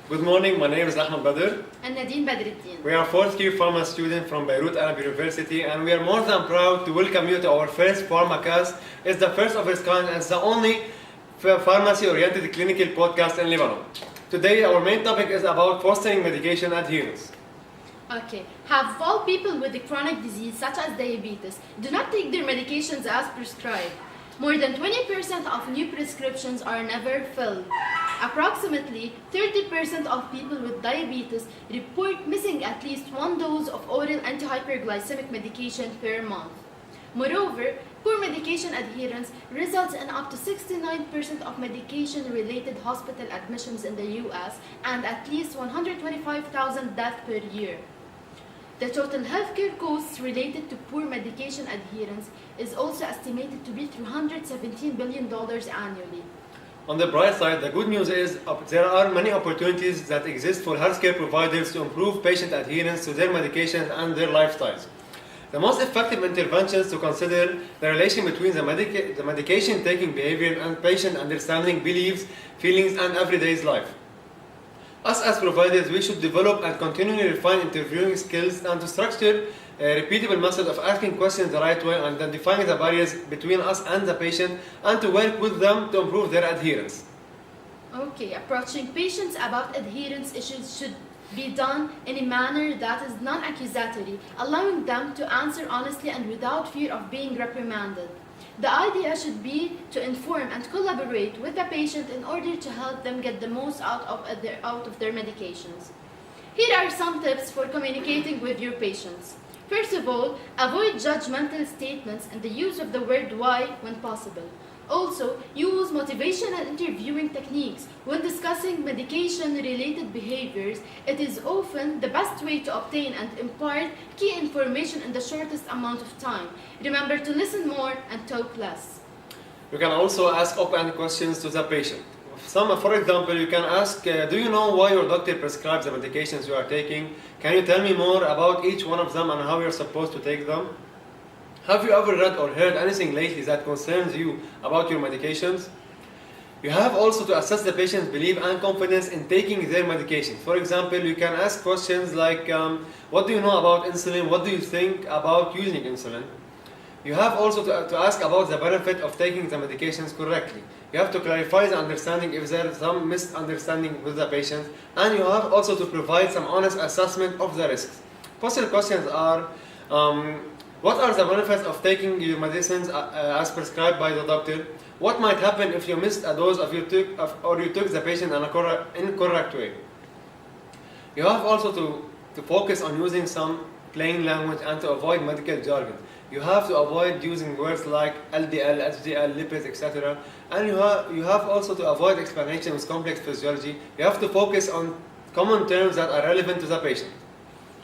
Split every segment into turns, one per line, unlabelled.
Good morning, my name is Ahmed Badr.
And Nadine Badruddin.
We are fourth year pharma student from Beirut Arab University, and we are more than proud to welcome you to our first Pharmacast. It's the first of its kind and it's the only pharmacy-oriented clinical podcast in Lebanon. Today our main topic is about fostering medication adherence.
Okay, have all people with a chronic disease such as diabetes do not take their medications as prescribed. More than 20% of new prescriptions are never filled. Approximately 30% of people with diabetes report missing at least one dose of oral antihyperglycemic medication per month. Moreover, poor medication adherence results in up to 69% of medication-related hospital admissions in the US and at least 125,000 deaths per year. The total healthcare costs related to poor medication adherence is also estimated to be $317 billion annually.
On the bright side, the good news is there are many opportunities that exist for healthcare providers to improve patient adherence to their medications and their lifestyles. The most effective interventions to consider the relation between the medication taking behavior and patient understanding beliefs, feelings, and everyday life. Us as providers, we should develop and continually refine interviewing skills and to structure a repeatable method of asking questions the right way and identifying the barriers between us and the patient and to work with them to improve their adherence.
Okay, approaching patients about adherence issues should be done in a manner that is non-accusatory, allowing them to answer honestly and without fear of being reprimanded. The idea should be to inform and collaborate with the patient in order to help them get the most out of their medications. Here are some tips for communicating with your patients. First of all, avoid judgmental statements and the use of the word why when possible. Also, use motivational interviewing techniques when discussing medication-related behaviors. It is often the best way to obtain and impart key information in the shortest amount of time. Remember to listen more and talk less.
You can also ask open questions to the patient. For example, you can ask, do you know why your doctor prescribes the medications you are taking? Can you tell me more about each one of them and how you're supposed to take them? Have you ever read or heard anything lately that concerns you about your medications? You have also to assess the patient's belief and confidence in taking their medications. For example, you can ask questions like, what do you know about insulin? What do you think about using insulin? You have also to ask about the benefit of taking the medications correctly. You have to clarify the understanding if there is some misunderstanding with the patient, and you have also to provide some honest assessment of the risks. Possible questions are, what are the benefits of taking your medicines as prescribed by the doctor? What might happen if you missed a dose or you took the patient in an incorrect way? You have also to focus on using some plain language and to avoid medical jargon. You have to avoid using words like LDL, HDL, lipids, etc. And you have also to avoid explanation with complex physiology. You have to focus on common terms that are relevant to the patient.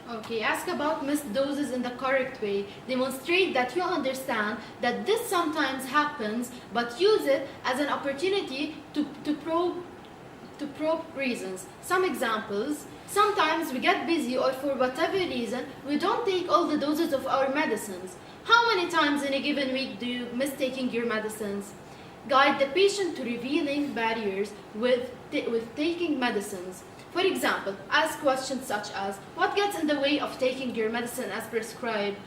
Okay, ask about missed doses in the correct way. Demonstrate that you understand that this sometimes happens, but use it as an opportunity to probe reasons. Some examples: sometimes we get busy or for whatever reason, we don't take all the doses of our medicines. How many times in a given week do you miss taking your medicines? Guide the patient to revealing barriers with taking medicines. For example, ask questions such as, what gets in the way of taking your medicine as prescribed?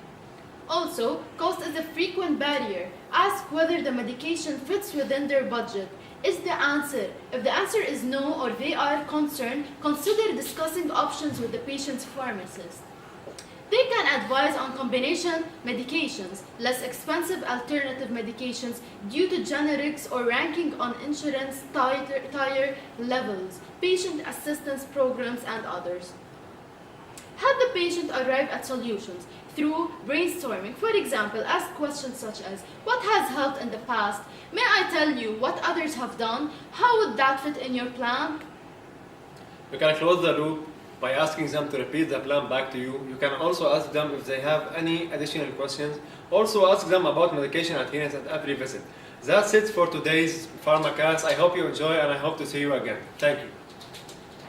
Also, cost is a frequent barrier. Ask whether the medication fits within their budget. If the answer is no or they are concerned, consider discussing options with the patient's pharmacist. They can advise on combination medications, less expensive alternative medications due to generics or ranking on insurance tier levels, patient assistance programs, and others. Help the patient arrive at solutions through brainstorming. For example, ask questions such as, what has helped in the past? May I tell you what others have done? How would that fit in your plan?
You can close the loop by asking them to repeat the plan back to you. You can also ask them if they have any additional questions. Also ask them about medication adherence at every visit. That's it for today's Pharmacast. I hope you enjoy and I hope to see you again. Thank you.